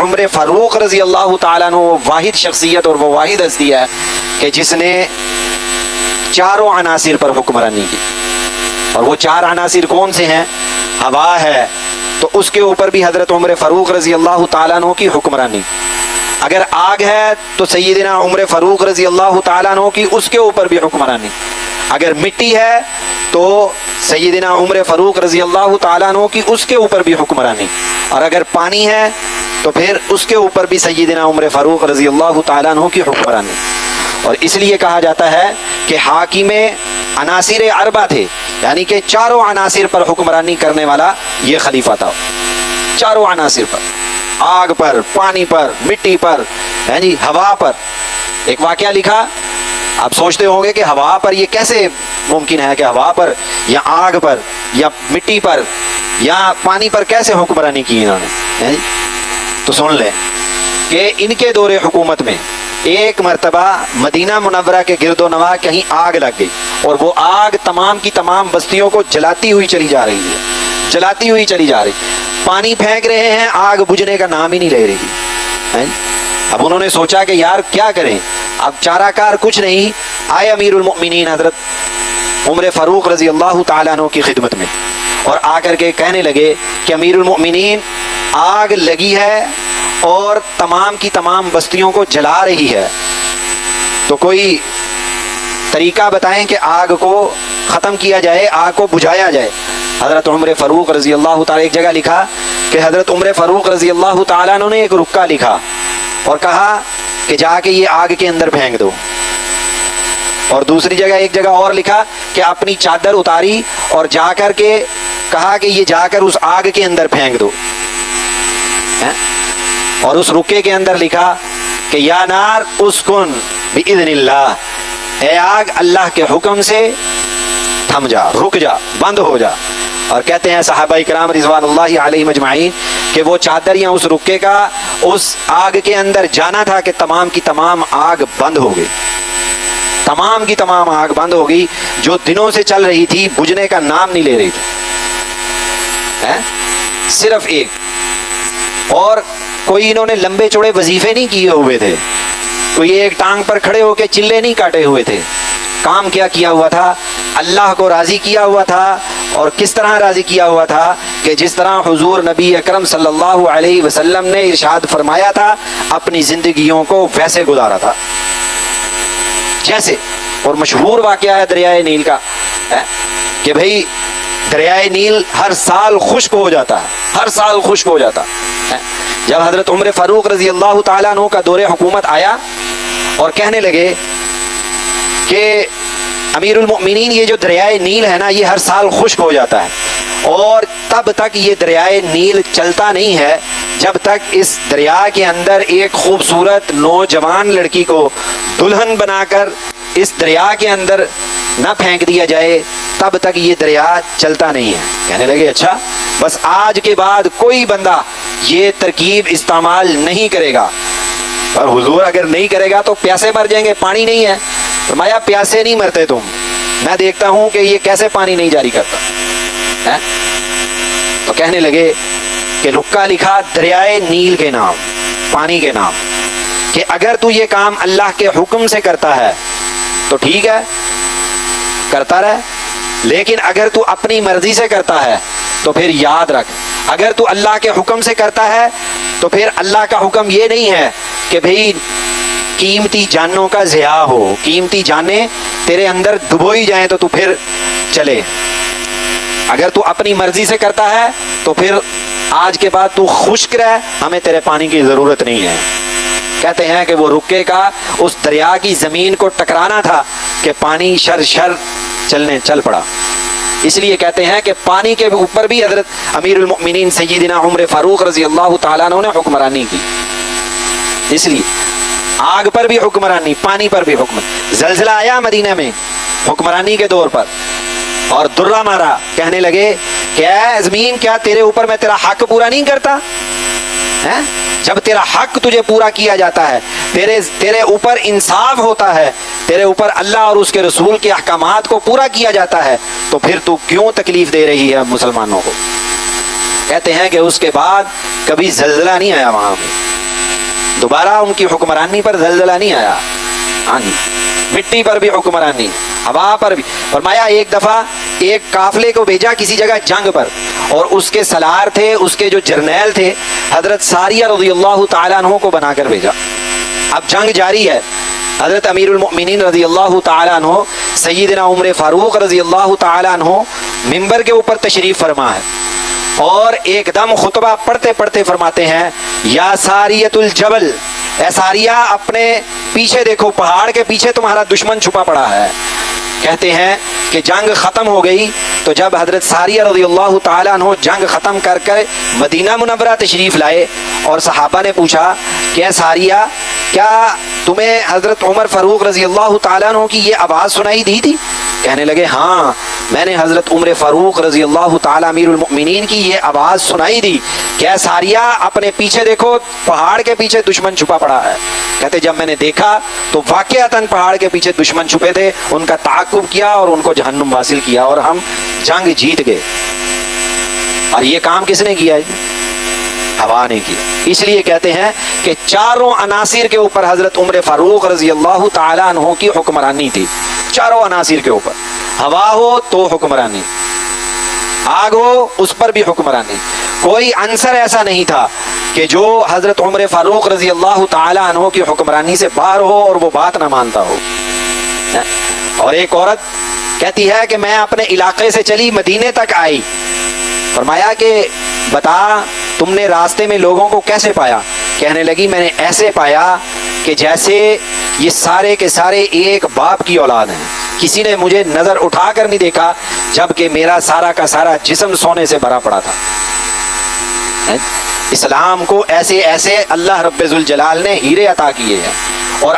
عمر فاروق رضی اللہ تعالیٰ عنہ وہ واحد شخصیت اور وہ واحد ہستی ہے کہ جس نے چاروں عناصر پر حکمرانی کی. اور وہ چار عناصر کون سے ہیں؟ ہوا ہے تو اس کے اوپر بھی حضرت عمر فاروق رضی اللہ تعالیٰ عنہ کی حکمرانی. اگر آگ ہے تو سیدنا عمر فاروق رضی اللہ تعالیٰ عنہ کی اس کے اوپر بھی حکمرانی. اگر مٹی ہے تو سیدنا عمر فاروق رضی اللہ تعالیٰ عنہ کی اس کے اوپر بھی حکمرانی. اور اگر پانی ہے تو پھر اس کے اوپر بھی سیدنا عمر فاروق رضی اللہ تعالیٰ عنہ کی حکمرانی. اور اس لیے کہا جاتا ہے کہ حاکم عناصر اربع تھے، یعنی کہ چاروں عناصر پر حکمرانی کرنے والا یہ خلیفہ تھا. چاروں عناصر پر، آگ پر، پانی پر، مٹی پر، یعنی ہوا پر. ایک واقعہ لکھا، آپ سوچتے ہوں گے کہ ہوا پر یہ کیسے ممکن ہے کہ ہوا پر یا آگ پر یا مٹی پر یا پانی پر کیسے حکمرانی کی انہوں نے. تو سن لیں کہ ان کے دور حکومت میں ایک مرتبہ مدینہ منورہ کے گرد و نواح کہیں آگ لگ گئی اور وہ آگ تمام کی تمام بستیوں کو جلاتی ہوئی چلی جا رہی ہے، جلاتی ہوئی چلی جا رہی. پانی پھینک رہے ہیں، آگ بجھنے کا نام ہی نہیں لے رہی. اب انہوں نے سوچا کہ یار کیا کریں، اب چارہ کار کچھ نہیں. آئے امیر المؤمنین حضرت عمر فاروق رضی اللہ تعالیٰ عنہ کی خدمت میں اور آ کر کے کہنے لگے کہ امیر المؤمنین آگ لگی ہے اور تمام کی تمام بستیوں کو جلا رہی ہے، تو کوئی طریقہ بتائیں کہ آگ کو ختم کیا جائے، آگ کو بجھایا جائے. حضرت عمر فاروق رضی اللہ تعالیٰ، ایک جگہ لکھا کہ حضرت عمر فاروق رضی اللہ تعالیٰ نے ایک رکا لکھا اور کہا کہ جا کے یہ آگ کے اندر پھینک دو. اور دوسری جگہ ایک جگہ اور لکھا کہ اپنی چادر اتاری اور جا کر کے کہا کہ یہ جا کر اس آگ کے اندر پھینک دو. اور اس رکے کے اندر لکھا کہ یا نار اسکن باذن اللہ، اے آگ اللہ کے حکم سے تھم جا، رک جا، بند ہو جا. اور کہتے ہیں صحابہ کرام رضوان اللہ علیہم اجمعین کہ وہ چادر یا اس رکے کا اس آگ کے اندر جانا تھا کہ تمام کی تمام آگ بند ہو گئی. تمام کی تمام آگ بند ہو گئی جو دنوں سے چل رہی تھی، بجھنے کا نام نہیں لے رہی تھی. صرف ایک. اور کوئی انہوں نے لمبے چوڑے وظیفے نہیں کیے ہوئے تھے، کوئی ایک ٹانگ پر کھڑے ہو کے چلے نہیں کاٹے ہوئے تھے. کام کیا کیا ہوا تھا؟ اللہ کو راضی کیا ہوا تھا. اور کس طرح راضی کیا ہوا تھا کہ جس طرح حضور نبی اکرم صلی اللہ علیہ وسلم نے ارشاد فرمایا تھا اپنی زندگیوں کو ویسے گزارا تھا جیسے. اور مشہور واقعہ ہے دریائے نیل کا کہ بھئی دریائے نیل ہر سال خشک ہو جاتا ہے، ہر سال خشک ہو جاتا ہے. جب حضرت عمر فاروق رضی اللہ تعالیٰ عنہ کا دور حکومت آیا اور کہنے لگے کہ امیر المؤمنین یہ جو دریائے نیل ہے نا یہ ہر سال خشک ہو جاتا ہے، اور تب تک یہ دریائے نیل چلتا نہیں ہے جب تک اس دریا کے اندر ایک خوبصورت نوجوان لڑکی کو دلہن بنا کر اس دریا کے اندر نہ پھینک دیا جائے تب تک یہ دریا چلتا نہیں ہے. کہنے لگے اچھا بس آج کے بعد کوئی بندہ یہ ترکیب استعمال نہیں کرے گا. اور حضور اگر نہیں کرے گا تو پیاسے مر جائیں گے، پانی نہیں ہے. فرمایا پیاسے نہیں مرتے تم، میں دیکھتا ہوں کہ یہ کیسے پانی نہیں جاری کرتا. تو کہنے لگے کہ رکا لکھا دریائے نیل کے نام، پانی کے نام، کہ اگر تو یہ کام اللہ کے حکم سے کرتا ہے تو ٹھیک ہے کرتا رہے، لیکن اگر تو اپنی مرضی سے کرتا ہے تو پھر یاد رکھ اگر تو اللہ کے حکم سے کرتا ہے تو پھر اللہ کا حکم یہ نہیں ہے کہ بھئی قیمتی جانوں کا ضیاع ہو، قیمتی جانیں تیرے اندر ڈبوئی جائیں تو پھر چلے. اگر تو اپنی مرضی سے کرتا ہے تو پھر آج کے بعد تو خشک رہ، ہمیں تیرے پانی کی ضرورت نہیں ہے. کہتے ہیں کہ وہ رکے کا اس دریا کی زمین کو ٹکرانا تھا کہ پانی شر شر چل پڑا. اس لیے کہتے ہیں کہ پانی کے اوپر بھی حضرت امیر المؤمنین سیدنا عمر فاروق رضی اللہ تعالیٰ عنہ نے حکمرانی کی. اس لیے آگ پر بھی حکمرانی، پانی پر بھی حکمرانی. زلزلہ آیا مدینہ میں حکمرانی کے دور پر اور درہ مارا، کہنے لگے کہ اے زمین کیا تیرے اوپر میں تیرا حق پورا نہیں کرتا؟ جب تیرا حق تجھے پورا کیا جاتا ہے، تیرے اوپر انصاف ہوتا ہے، تیرے اوپر اللہ اور اس کے رسول کے احکامات کو پورا کیا جاتا ہے، تو پھر تو کیوں تکلیف دے رہی ہے مسلمانوں کو؟ کہتے ہیں کہ اس کے بعد کبھی زلزلہ نہیں آیا وہاں پہ. دوبارہ ان کی حکمرانی پر زلزلہ نہیں آیا. ہاں جی, مٹی پر بھی حکمرانی, ہوا پر بھی. فرمایا ایک دفعہ ایک قافلے کو بھیجا کسی جگہ جنگ پر, اور اس کے سلار تھے, اس کے جو جرنیل تھے, حضرت ساریہ رضی اللہ تعالیٰ عنہ کو بنا کر بھیجا. اب جنگ جاری ہے, حضرت امیر المؤمنین رضی اللہ تعالیٰ عنہ سیدنا عمر فاروق رضی اللہ تعالیٰ عنہ منبر کے اوپر تشریف فرما ہے, اور ایک دم خطبہ پڑھتے پڑھتے فرماتے ہیں یا ساریۃ الجبل, اے ساریہ اپنے پیچھے دیکھو, پہاڑ کے پیچھے تمہارا دشمن چھپا پڑا ہے. کہتے ہیں کہ جنگ ختم ہو گئی تو جب حضرت ساریہ رضی اللہ تعالیٰ عنہ جنگ ختم کر کے مدینہ منورہ تشریف لائے, اور صحابہ نے پوچھا کہ اے ساریہ کیا تمہیں حضرت عمر فاروق رضی اللہ تعالیٰ عنہ کی یہ آواز سنائی دی تھی؟ کہنے لگے ہاں, میں نے حضرت عمر فاروق رضی اللہ تعالیٰ امیر المؤمنین کی یہ آواز سنائی دی کہ اے ساریہ اپنے پیچھے دیکھو, پہاڑ کے پیچھے دشمن چھپا پڑا ہے. کہتے جب میں نے دیکھا تو واقعتاً پہاڑ کے پیچھے دشمن چھپے تھے, ان کا تعاقب کیا اور ان کو جہنم حاصل کیا, اور ہم جنگ جیت گئے. اور یہ کام کس نے کیا؟ ہوا نے کیا. اس لیے کہتے ہیں کہ چاروں عناصر کے اوپر حضرت عمر فاروق رضی اللہ تعالیٰ عنہ کی حکمرانی تھی. چاروں عناصر کے اوپر, ہوا ہو تو حکمرانی, آگ ہو اس پر بھی حکمرانی. کوئی عنصر ایسا نہیں تھا کہ جو حضرت عمر فاروق رضی اللہ تعالیٰ عنہ کی حکمرانی سے باہر ہو اور وہ بات نہ مانتا ہو. اور ایک عورت کہتی ہے کہ میں اپنے علاقے سے چلی مدینے تک آئی. فرمایا کہ بتا تم نے راستے میں لوگوں کو کیسے پایا؟ کہنے لگی میں نے ایسے پایا کہ جیسے یہ سارے کے سارے ایک باپ کی اولاد ہیں. کسی نے مجھے نظر اٹھا کر نہیں دیکھا جبکہ میرا سارا کا سارا جسم سونے سے بھرا پڑا تھا. اسلام کو ایسے ایسے اللہ رب ذوالجلال نے ہیرے عطا کیے ہیں. اور